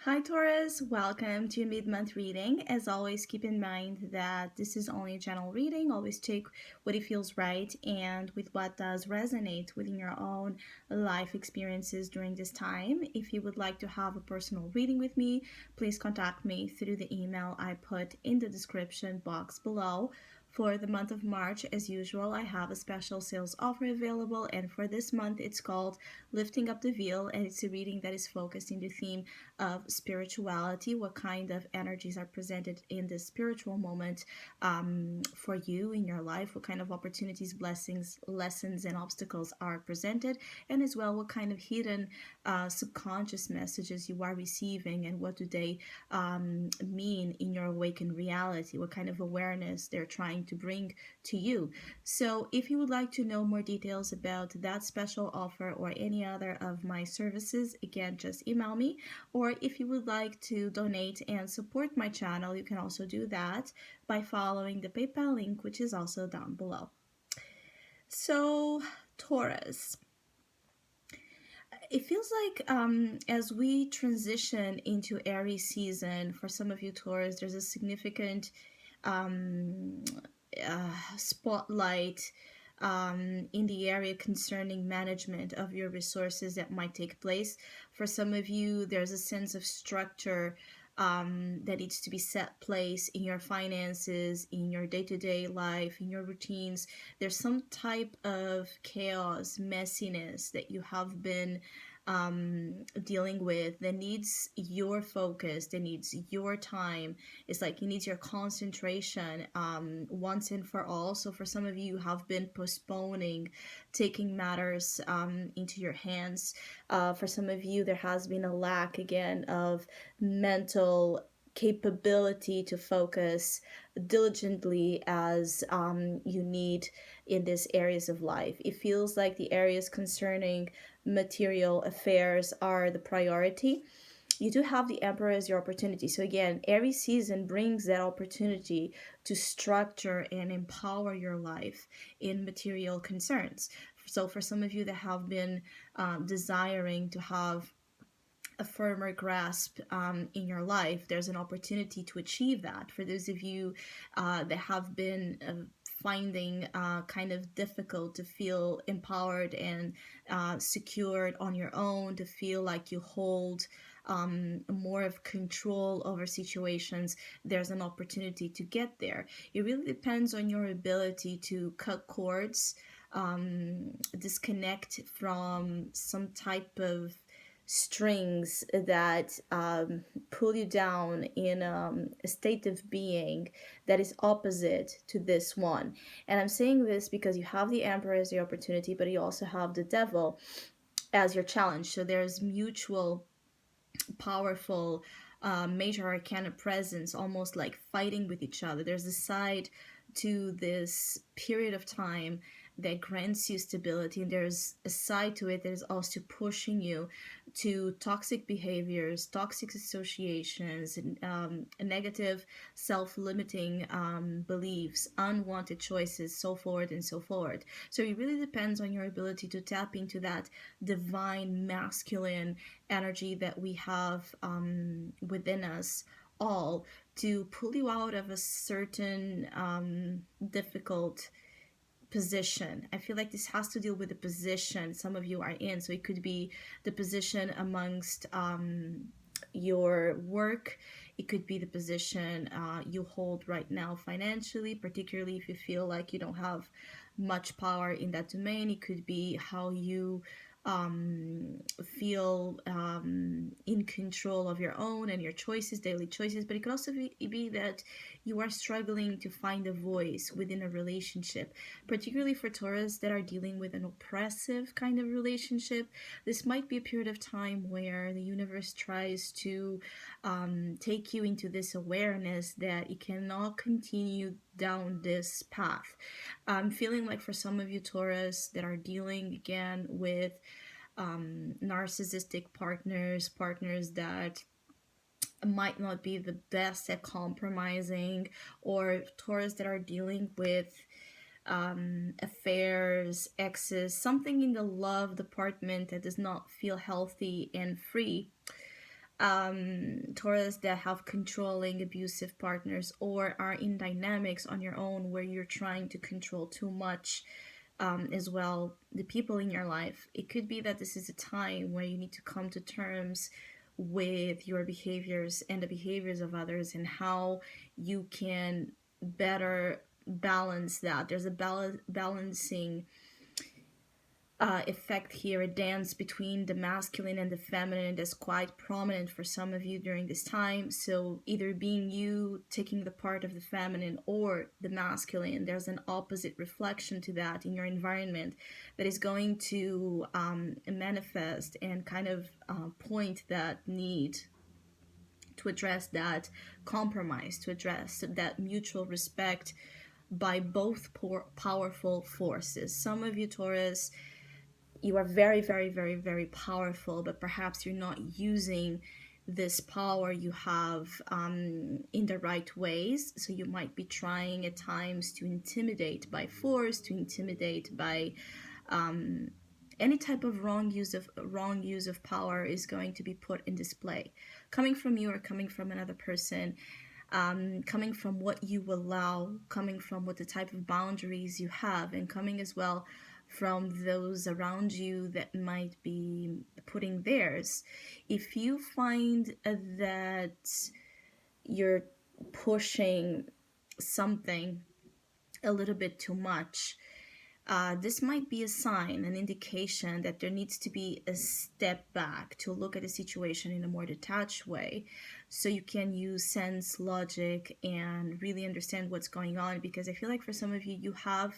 Hi Taurus, welcome to your mid-month reading. As always, keep in mind that this is only a general reading. Always take what it feels right and with what does resonate within your own life experiences during this time. If you would like to have a personal reading with me, please contact me through the email I put in the description box below. For the month of March, as usual, I have a special sales offer available, and for this month, it's called Lifting Up the Veil, and it's a reading that is focused in the theme of spirituality, what kind of energies are presented in this spiritual moment for you in your life, what kind of opportunities, blessings, lessons, and obstacles are presented, and as well what kind of hidden subconscious messages you are receiving and what do they mean in your awakened reality, what kind of awareness they're trying to bring to you. So if you would like to know more details about that special offer or any other of my services, again, just email me. Or if you would like to donate and support my channel, you can also do that by following the PayPal link, which is also down below. So, Taurus, it feels like as we transition into Aries season, for some of you Taurus, there's a significant um, spotlight in the area concerning management of your resources that might take place. For some of you, there's a sense of structure that needs to be set place in your finances, in your day-to-day life, in your routines. There's some type of chaos, messiness that you have been dealing with that needs your focus, that needs your time. It's like it needs your concentration once and for all. So for some of you, you have been postponing taking matters into your hands. For some of you, there has been a lack again of mental capability to focus diligently as you need in these areas of life. It feels like the areas concerning material affairs are the priority. You do have the Emperor as your opportunity. So again, every season brings that opportunity to structure and empower your life in material concerns. So for some of you that have been desiring to have a firmer grasp in your life, there's an opportunity to achieve that. For those of you that have been finding kind of difficult to feel empowered and secured on your own, to feel like you hold more of control over situations, there's an opportunity to get there. It really depends on your ability to cut cords, disconnect from some type of strings that pull you down in a state of being that is opposite to this one. And I'm saying this because you have the Emperor as the opportunity, but you also have the Devil as your challenge. So there's mutual powerful major arcana presence, almost like fighting with each other. There's a side to this period of time that grants you stability, and there's a side to it that is also pushing you to toxic behaviors, toxic associations, negative self-limiting beliefs, unwanted choices, so forth and so forth. So it really depends on your ability to tap into that divine masculine energy that we have within us all to pull you out of a certain difficult position. I feel like this has to deal with the position some of you are in. So it could be the position amongst your work. It could be the position you hold right now financially, particularly if you feel like you don't have much power in that domain. It could be how you feel in control of your own and your choices, daily choices. But it could also be that you are struggling to find a voice within a relationship, particularly for Taurus that are dealing with an oppressive kind of relationship. This might be a period of time where the universe tries to take you into this awareness that you cannot continue down this path. I'm feeling like for some of you Taurus that are dealing again with narcissistic partners that might not be the best at compromising, or Taurus that are dealing with affairs, exes, something in the love department that does not feel healthy and free. Taurus that have controlling, abusive partners, or are in dynamics on your own where you're trying to control too much, as well, the people in your life. It could be that this is a time where you need to come to terms with your behaviors and the behaviors of others, and how you can better balance that. There's a balancing effect here, a dance between the masculine and the feminine that's quite prominent for some of you during this time. So either being you taking the part of the feminine or the masculine, there's an opposite reflection to that in your environment that is going to manifest and kind of point that need to address that compromise, to address that mutual respect by both powerful forces. Some of you, Taurus, you are very, very, very, very powerful, but perhaps you're not using this power you have in the right ways. So you might be trying at times to intimidate by force, to intimidate by any type of wrong use of power is going to be put in display, coming from you or coming from another person. Coming from what you allow, coming from what the type of boundaries you have, and coming as well from those around you that might be putting theirs. If you find that you're pushing something a little bit too much, this might be a sign, an indication that there needs to be a step back to look at a situation in a more detached way, so you can use sense, logic, and really understand what's going on. Because I feel like for some of you, you have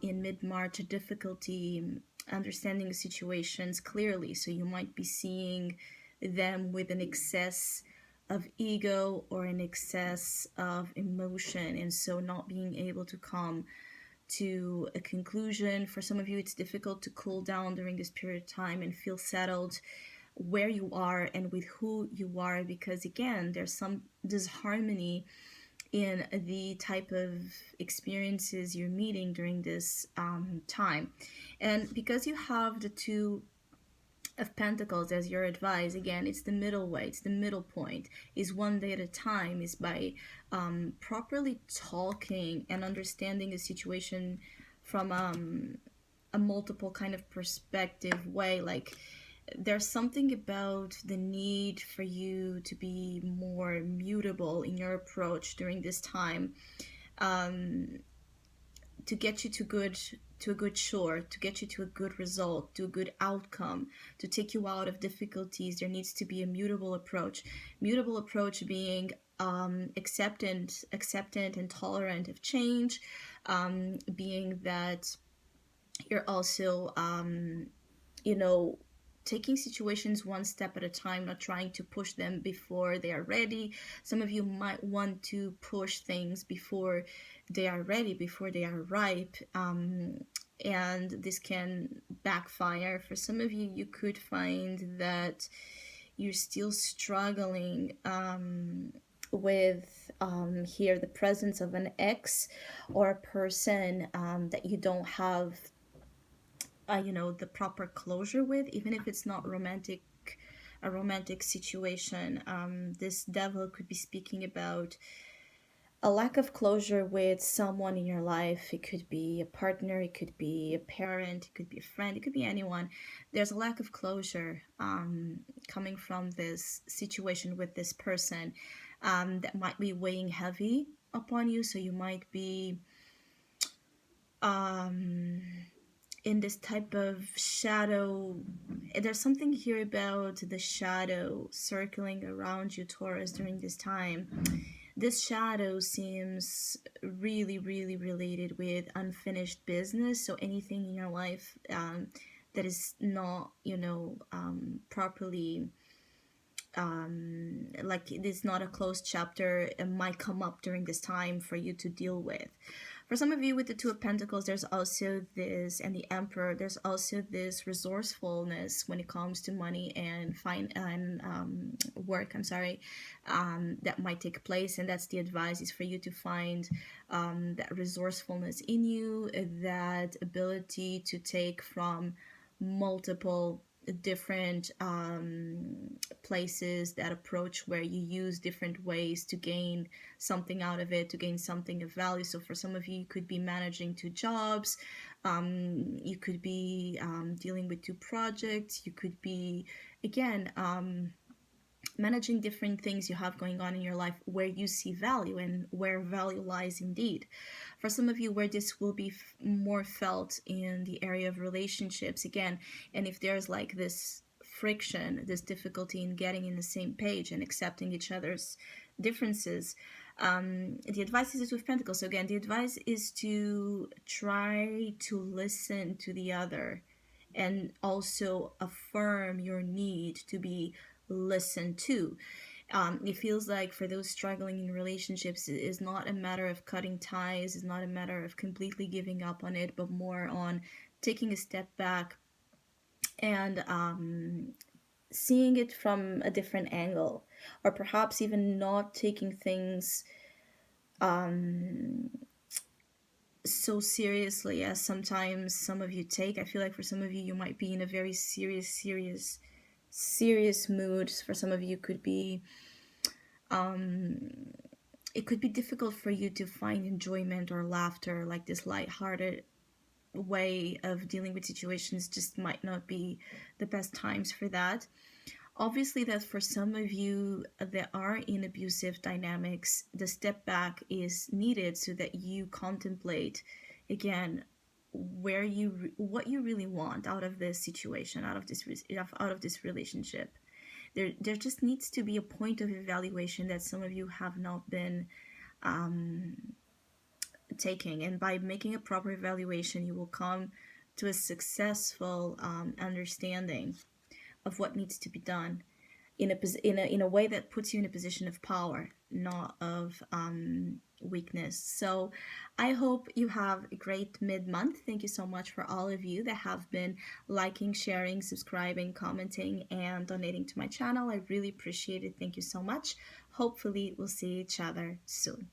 in mid-March a difficulty understanding situations clearly. So you might be seeing them with an excess of ego or an excess of emotion, and so not being able to come to a conclusion. For some of you, it's difficult to cool down during this period of time and feel settled where you are and with who you are, because again, there's some disharmony in the type of experiences you're meeting during this time. And because you have the Two of Pentacles as your advice, again, it's the middle way, it's the middle point, is one day at a time, is by properly talking and understanding a situation from a multiple kind of perspective way. Like, there's something about the need for you to be more mutable in your approach during this time, to get you to a good shore, to get you to a good result, to a good outcome, to take you out of difficulties. There needs to be a mutable approach. Mutable approach being acceptant and tolerant of change, being that you're also taking situations one step at a time, not trying to push them before they are ready. Some of you might want to push things before they are ready, before they are ripe, and this can backfire. For some of you, you could find that you're still struggling with here the presence of an ex or a person that you don't have the proper closure with, even if it's not a romantic situation. This devil could be speaking about a lack of closure with someone in your life. It could be a partner, it could be a parent, it could be a friend, it could be anyone. There's a lack of closure coming from this situation with this person that might be weighing heavy upon you. So you might be in this type of shadow. There's something here about the shadow circling around you, Taurus, during this time. This shadow seems really, really related with unfinished business. So anything in your life that is not, properly, like it is not a closed chapter, it might come up during this time for you to deal with. For some of you with the Two of Pentacles, there's also this, and the Emperor, there's also this resourcefulness when it comes to money and work, that might take place. And that's the advice, is for you to find that resourcefulness in you, that ability to take from multiple different places, that approach where you use different ways to gain something out of it, to gain something of value. So for some of you, you could be managing two jobs, you could be dealing with two projects, you could be, again, managing different things you have going on in your life where you see value and where value lies indeed. For some of you, where this will be more felt in the area of relationships, again, and if there's like this friction, this difficulty in getting in the same page and accepting each other's differences, the advice is with Pentacles. So again, the advice is to try to listen to the other and also affirm your need to be listened to. It feels like for those struggling in relationships, it is not a matter of cutting ties, it's not a matter of completely giving up on it, but more on taking a step back and seeing it from a different angle, or perhaps even not taking things so seriously as sometimes some of you take. I feel like for some of you, you might be in a very serious mood. For some of you, could be it could be difficult for you to find enjoyment or laughter, like this lighthearted way of dealing with situations just might not be the best times for that. Obviously, that for some of you that are in abusive dynamics, the step back is needed so that you contemplate again what you really want out of this situation, out of this relationship. There just needs to be a point of evaluation that some of you have not been taking, and by making a proper evaluation, you will come to a successful understanding of what needs to be done in a way that puts you in a position of power, not of weakness. So I hope you have a great mid-month. Thank you so much for all of you that have been liking, sharing, subscribing, commenting, and donating to my channel. I really appreciate it. Thank you so much. Hopefully we'll see each other soon.